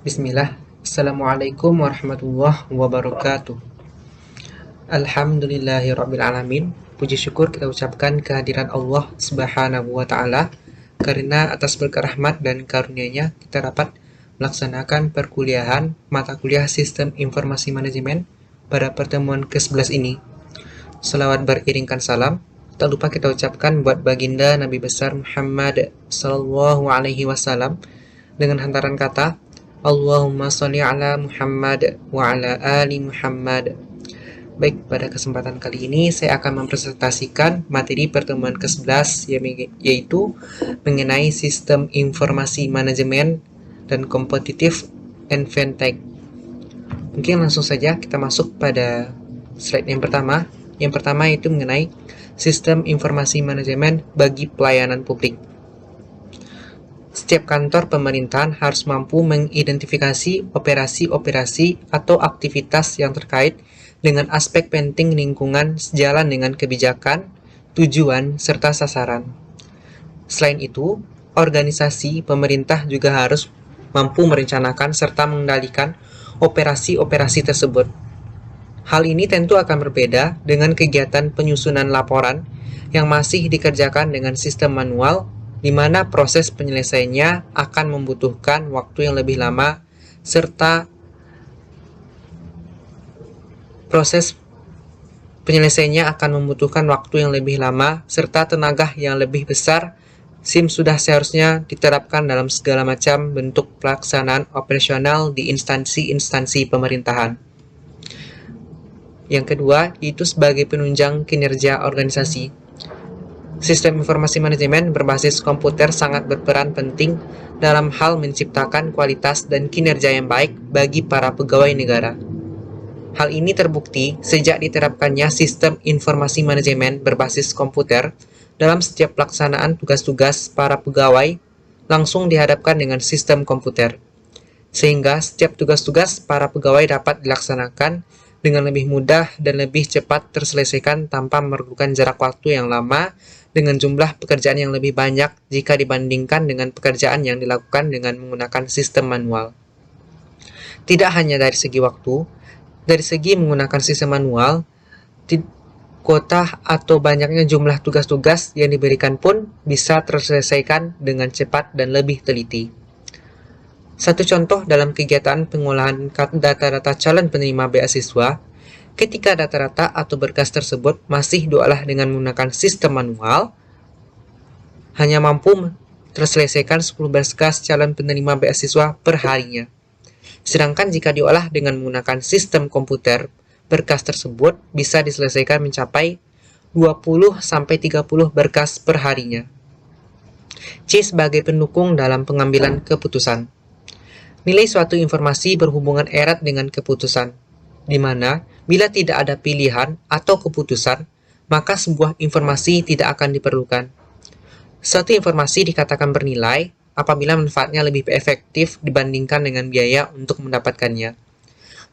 Bismillah. Assalamualaikum warahmatullahi wabarakatuh. Alhamdulillahirrabbilalamin. Puji syukur kita ucapkan kehadiran Allah Subhanahu wa Ta'ala, karena atas berkah rahmat dan karunia-Nya kita dapat melaksanakan perkuliahan mata kuliah Sistem Informasi Manajemen pada pertemuan ke-11 ini. Selawat beriringkan salam tak lupa kita ucapkan buat baginda Nabi besar Muhammad sallallahu alaihi wasallam dengan hantaran kata Allahumma sholli ala Muhammad wa ala ali Muhammad. Baik, pada kesempatan kali ini saya akan mempresentasikan materi pertemuan ke-11 yaitu mengenai sistem informasi manajemen dan kompetitif and fintech. Mungkin langsung saja kita masuk pada slide yang pertama. Yang pertama itu mengenai sistem informasi manajemen bagi pelayanan publik. Setiap kantor pemerintahan harus mampu mengidentifikasi operasi-operasi atau aktivitas yang terkait dengan aspek penting lingkungan sejalan dengan kebijakan, tujuan, serta sasaran. Selain itu, organisasi pemerintah juga harus mampu merencanakan serta mengendalikan operasi-operasi tersebut. Hal ini tentu akan berbeda dengan kegiatan penyusunan laporan yang masih dikerjakan dengan sistem manual, di mana proses penyelesaiannya akan membutuhkan waktu yang lebih lama serta tenaga yang lebih besar. SIM sudah seharusnya diterapkan dalam segala macam bentuk pelaksanaan operasional di instansi-instansi pemerintahan. Yang kedua, itu sebagai penunjang kinerja organisasi. Sistem informasi manajemen berbasis komputer sangat berperan penting dalam hal menciptakan kualitas dan kinerja yang baik bagi para pegawai negara. Hal ini terbukti sejak diterapkannya sistem informasi manajemen berbasis komputer dalam setiap pelaksanaan tugas-tugas para pegawai langsung dihadapkan dengan sistem komputer, sehingga setiap tugas-tugas para pegawai dapat dilaksanakan dengan lebih mudah dan lebih cepat terselesaikan tanpa memerlukan jarak waktu yang lama dengan jumlah pekerjaan yang lebih banyak jika dibandingkan dengan pekerjaan yang dilakukan dengan menggunakan sistem manual. Tidak hanya dari segi waktu, dari segi menggunakan sistem manual, kuota atau banyaknya jumlah tugas-tugas yang diberikan pun bisa terselesaikan dengan cepat dan lebih teliti. Satu contoh dalam kegiatan pengolahan data-data calon penerima beasiswa, ketika data-data atau berkas tersebut masih diolah dengan menggunakan sistem manual, hanya mampu terselesaikan 10 berkas calon penerima beasiswa per harinya. Sedangkan jika diolah dengan menggunakan sistem komputer, berkas tersebut bisa diselesaikan mencapai 20-30 berkas per harinya. C sebagai pendukung dalam pengambilan keputusan. Nilai suatu informasi berhubungan erat dengan keputusan, di mana bila tidak ada pilihan atau keputusan, maka sebuah informasi tidak akan diperlukan. Suatu informasi dikatakan bernilai apabila manfaatnya lebih efektif dibandingkan dengan biaya untuk mendapatkannya.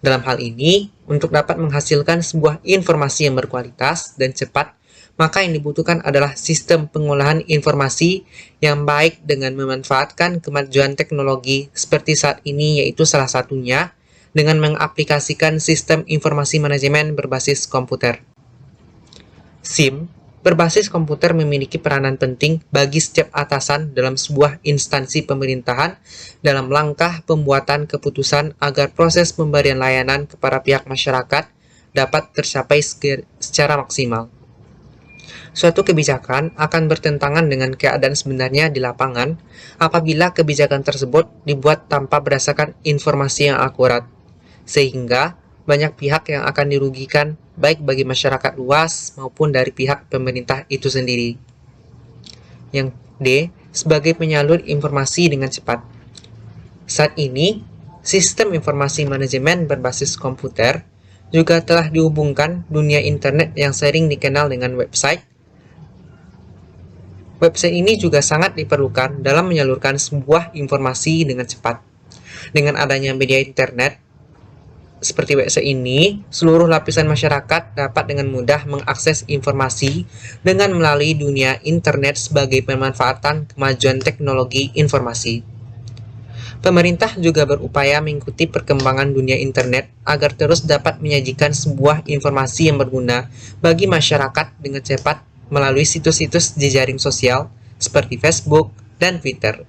Dalam hal ini, untuk dapat menghasilkan sebuah informasi yang berkualitas dan cepat, maka yang dibutuhkan adalah sistem pengolahan informasi yang baik dengan memanfaatkan kemajuan teknologi seperti saat ini, yaitu salah satunya dengan mengaplikasikan sistem informasi manajemen berbasis komputer. SIM berbasis komputer memiliki peranan penting bagi setiap atasan dalam sebuah instansi pemerintahan dalam langkah pembuatan keputusan agar proses pemberian layanan kepada pihak masyarakat dapat tercapai secara maksimal. Suatu kebijakan akan bertentangan dengan keadaan sebenarnya di lapangan apabila kebijakan tersebut dibuat tanpa berdasarkan informasi yang akurat, sehingga banyak pihak yang akan dirugikan baik bagi masyarakat luas maupun dari pihak pemerintah itu sendiri. Yang D, sebagai penyalur informasi dengan cepat. Saat ini, sistem informasi manajemen berbasis komputer juga telah dihubungkan dunia internet yang sering dikenal dengan website. Website ini juga sangat diperlukan dalam menyalurkan sebuah informasi dengan cepat. Dengan adanya media internet seperti website ini, seluruh lapisan masyarakat dapat dengan mudah mengakses informasi dengan melalui dunia internet sebagai pemanfaatan kemajuan teknologi informasi. Pemerintah juga berupaya mengikuti perkembangan dunia internet agar terus dapat menyajikan sebuah informasi yang berguna bagi masyarakat dengan cepat melalui situs-situs jejaring sosial seperti Facebook dan Twitter.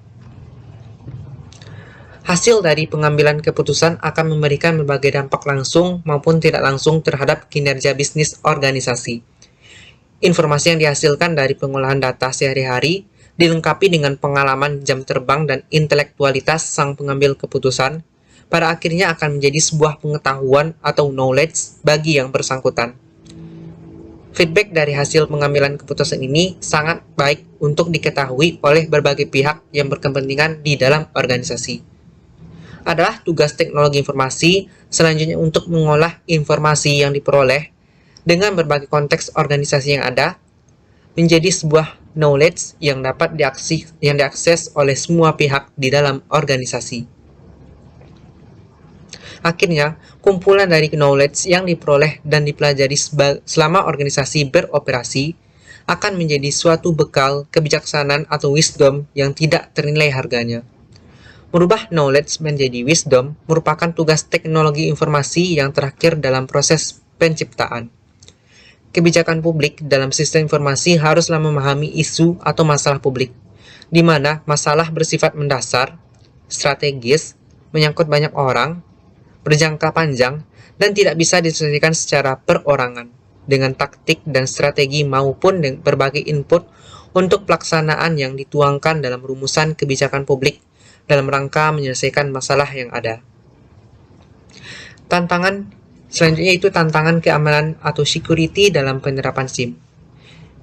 Hasil dari pengambilan keputusan akan memberikan berbagai dampak langsung maupun tidak langsung terhadap kinerja bisnis organisasi. Informasi yang dihasilkan dari pengolahan data sehari-hari dilengkapi dengan pengalaman jam terbang dan intelektualitas sang pengambil keputusan, pada akhirnya akan menjadi sebuah pengetahuan atau knowledge bagi yang bersangkutan. Feedback dari hasil pengambilan keputusan ini sangat baik untuk diketahui oleh berbagai pihak yang berkepentingan di dalam organisasi. Adalah tugas teknologi informasi selanjutnya untuk mengolah informasi yang diperoleh dengan berbagai konteks organisasi yang ada, menjadi sebuah knowledge yang dapat diakses oleh semua pihak di dalam organisasi. Akhirnya, kumpulan dari knowledge yang diperoleh dan dipelajari selama organisasi beroperasi akan menjadi suatu bekal kebijaksanaan atau wisdom yang tidak ternilai harganya. Merubah knowledge menjadi wisdom merupakan tugas teknologi informasi yang terakhir dalam proses penciptaan. Kebijakan publik dalam sistem informasi haruslah memahami isu atau masalah publik, di mana masalah bersifat mendasar, strategis, menyangkut banyak orang, berjangka panjang, dan tidak bisa diselesaikan secara perorangan, dengan taktik dan strategi maupun berbagai input untuk pelaksanaan yang dituangkan dalam rumusan kebijakan publik dalam rangka menyelesaikan masalah yang ada. Tantangan selanjutnya itu tantangan keamanan atau security dalam penerapan SIM.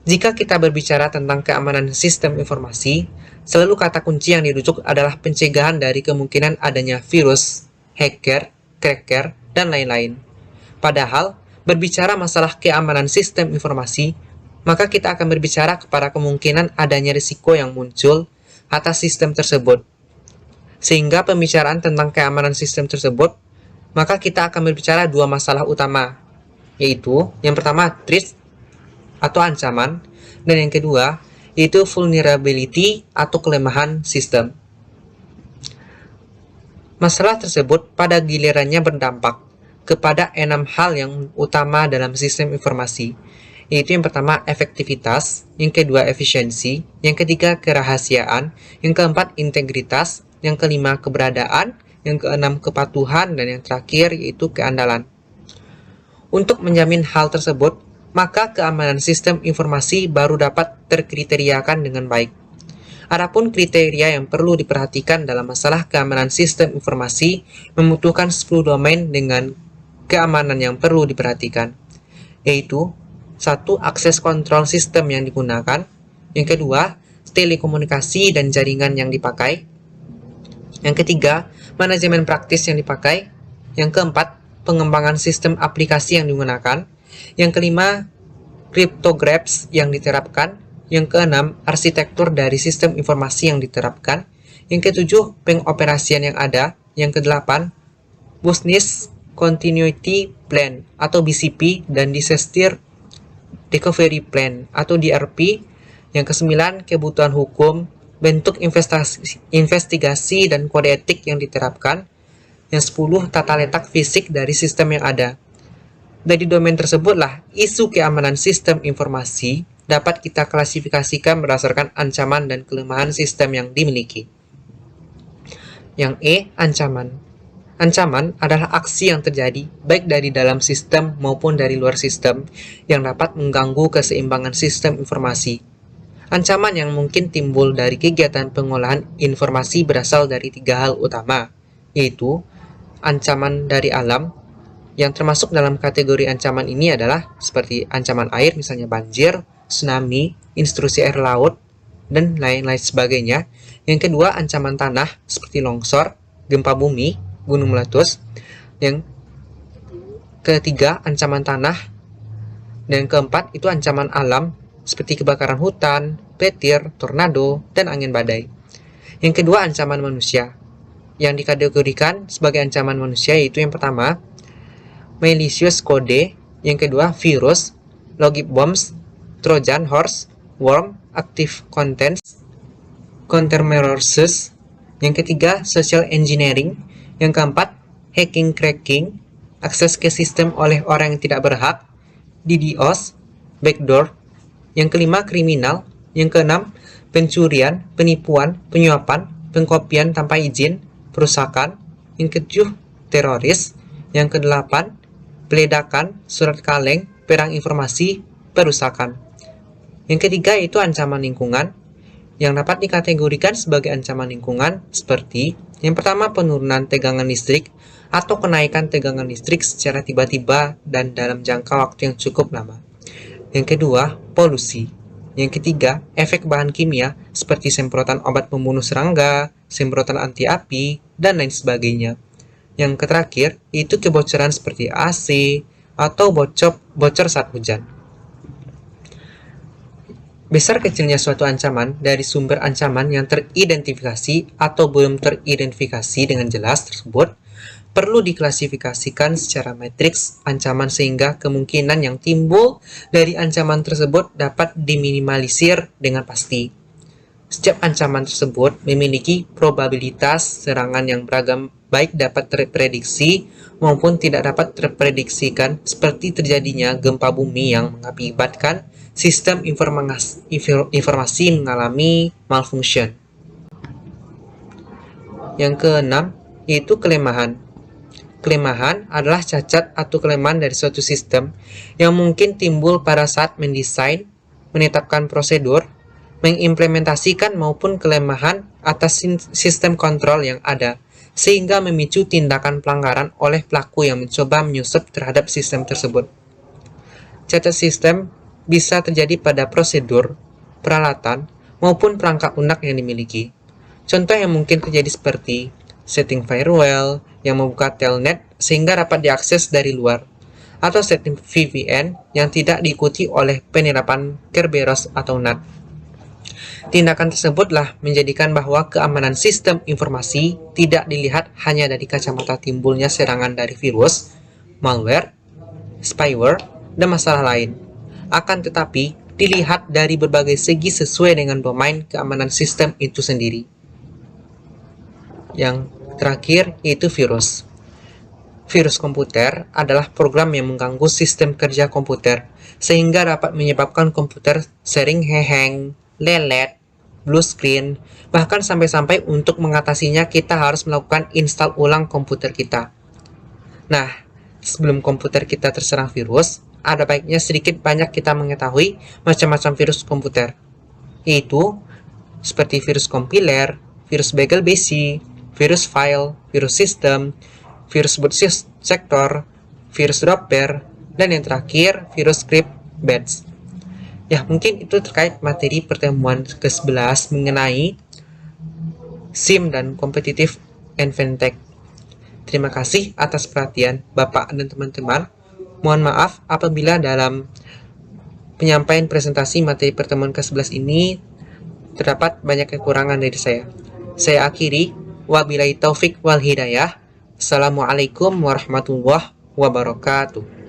Jika kita berbicara tentang keamanan sistem informasi, selalu kata kunci yang dirujuk adalah pencegahan dari kemungkinan adanya virus, hacker, cracker, dan lain-lain. Padahal, berbicara masalah keamanan sistem informasi, maka kita akan berbicara kepada kemungkinan adanya risiko yang muncul atas sistem tersebut. Sehingga pembicaraan tentang keamanan sistem tersebut, maka kita akan berbicara dua masalah utama, yaitu yang pertama threat atau ancaman, dan yang kedua yaitu vulnerability atau kelemahan sistem. Masalah tersebut pada gilirannya berdampak kepada 6 hal yang utama dalam sistem informasi, yaitu yang pertama efektivitas, yang kedua efisiensi, yang ketiga kerahasiaan, yang keempat integritas, yang kelima keberadaan, yang keenam kepatuhan, dan yang terakhir yaitu keandalan. Untuk menjamin hal tersebut, maka keamanan sistem informasi baru dapat terkriteriakan dengan baik. Adapun kriteria yang perlu diperhatikan dalam masalah keamanan sistem informasi membutuhkan 10 domain dengan keamanan yang perlu diperhatikan, yaitu 1. Akses kontrol sistem yang digunakan, yang kedua telekomunikasi dan jaringan yang dipakai, yang ketiga manajemen praktis yang dipakai, yang keempat pengembangan sistem aplikasi yang digunakan, yang kelima cryptographs yang diterapkan, yang keenam arsitektur dari sistem informasi yang diterapkan, yang ketujuh pengoperasian yang ada, yang kedelapan business continuity plan atau BCP dan disaster recovery plan atau DRP, yang kesembilan kebutuhan hukum, bentuk investigasi dan kode etik yang diterapkan, yang 10 tata letak fisik dari sistem yang ada. Dari domain tersebutlah isu keamanan sistem informasi dapat kita klasifikasikan berdasarkan ancaman dan kelemahan sistem yang dimiliki. Yang E, ancaman. Ancaman adalah aksi yang terjadi baik dari dalam sistem maupun dari luar sistem yang dapat mengganggu keseimbangan sistem informasi. Ancaman yang mungkin timbul dari kegiatan pengolahan informasi berasal dari 3 hal utama, yaitu ancaman dari alam, yang termasuk dalam kategori ancaman ini adalah seperti ancaman air, misalnya banjir, tsunami, intrusi air laut, dan lain-lain sebagainya. Yang kedua, ancaman tanah, seperti longsor, gempa bumi, gunung meletus. Yang ketiga, ancaman tanah. Dan yang keempat, itu ancaman alam, seperti kebakaran hutan, petir, tornado, dan angin badai. Yang kedua, ancaman manusia. Yang dikategorikan sebagai ancaman manusia yaitu yang pertama, malicious code, yang kedua, virus, logic bombs, trojan horse, worm, active contents, countermeasures, Yang ketiga, social engineering. Yang keempat, hacking cracking, akses ke sistem oleh orang yang tidak berhak, DDoS, backdoor. Yang kelima, kriminal. Yang keenam, pencurian, penipuan, penyuapan, pengkopian tanpa izin, perusakan. Yang ketujuh, teroris. Yang kedelapan, peledakan, surat kaleng, perang informasi, perusakan. Yang ketiga itu ancaman lingkungan, yang dapat dikategorikan sebagai ancaman lingkungan seperti yang pertama, penurunan tegangan listrik atau kenaikan tegangan listrik secara tiba-tiba dan dalam jangka waktu yang cukup lama. Yang kedua, polusi. Yang ketiga, efek bahan kimia seperti semprotan obat pembunuh serangga, semprotan anti api, dan lain sebagainya. Yang terakhir, itu kebocoran seperti AC atau bocor saat hujan. Besar kecilnya suatu ancaman dari sumber ancaman yang teridentifikasi atau belum teridentifikasi dengan jelas tersebut perlu diklasifikasikan secara matriks ancaman sehingga kemungkinan yang timbul dari ancaman tersebut dapat diminimalisir dengan pasti. Setiap ancaman tersebut memiliki probabilitas serangan yang beragam, baik dapat terprediksi maupun tidak dapat terprediksikan, seperti terjadinya gempa bumi yang mengakibatkan sistem informasi mengalami malfunction. Yang keenam, yaitu kelemahan. Kelemahan adalah cacat atau kelemahan dari suatu sistem yang mungkin timbul pada saat mendesain, menetapkan prosedur, mengimplementasikan maupun kelemahan atas sistem kontrol yang ada, sehingga memicu tindakan pelanggaran oleh pelaku yang mencoba menyusup terhadap sistem tersebut. Cacat sistem bisa terjadi pada prosedur, peralatan, maupun perangkat lunak yang dimiliki. Contoh yang mungkin terjadi seperti setting firewall yang membuka telnet sehingga dapat diakses dari luar, atau setting VPN yang tidak diikuti oleh penerapan Kerberos atau NAT. Tindakan tersebutlah menjadikan bahwa keamanan sistem informasi tidak dilihat hanya dari kacamata timbulnya serangan dari virus, malware, spyware, dan masalah lain, akan tetapi dilihat dari berbagai segi sesuai dengan domain keamanan sistem itu sendiri. Yang terakhir yaitu virus. Virus komputer adalah program yang mengganggu sistem kerja komputer sehingga dapat menyebabkan komputer sering hang, lelet, blue screen, bahkan sampai-sampai untuk mengatasinya kita harus melakukan install ulang komputer kita. Nah, sebelum komputer kita terserang virus, ada baiknya sedikit banyak kita mengetahui macam-macam virus komputer, yaitu seperti virus compiler, virus bagel BC, virus file, virus system, virus boot sector, virus dropper, dan yang terakhir virus script batch. Ya, mungkin itu terkait materi pertemuan ke-11 mengenai SIM dan Competitive Advantage. Terima kasih atas perhatian Bapak dan teman-teman. Mohon maaf apabila dalam penyampaian presentasi materi pertemuan ke-11 ini terdapat banyak kekurangan dari saya. Saya akhiri, wabillahi taufik wal hidayah. Assalamualaikum warahmatullahi wabarakatuh.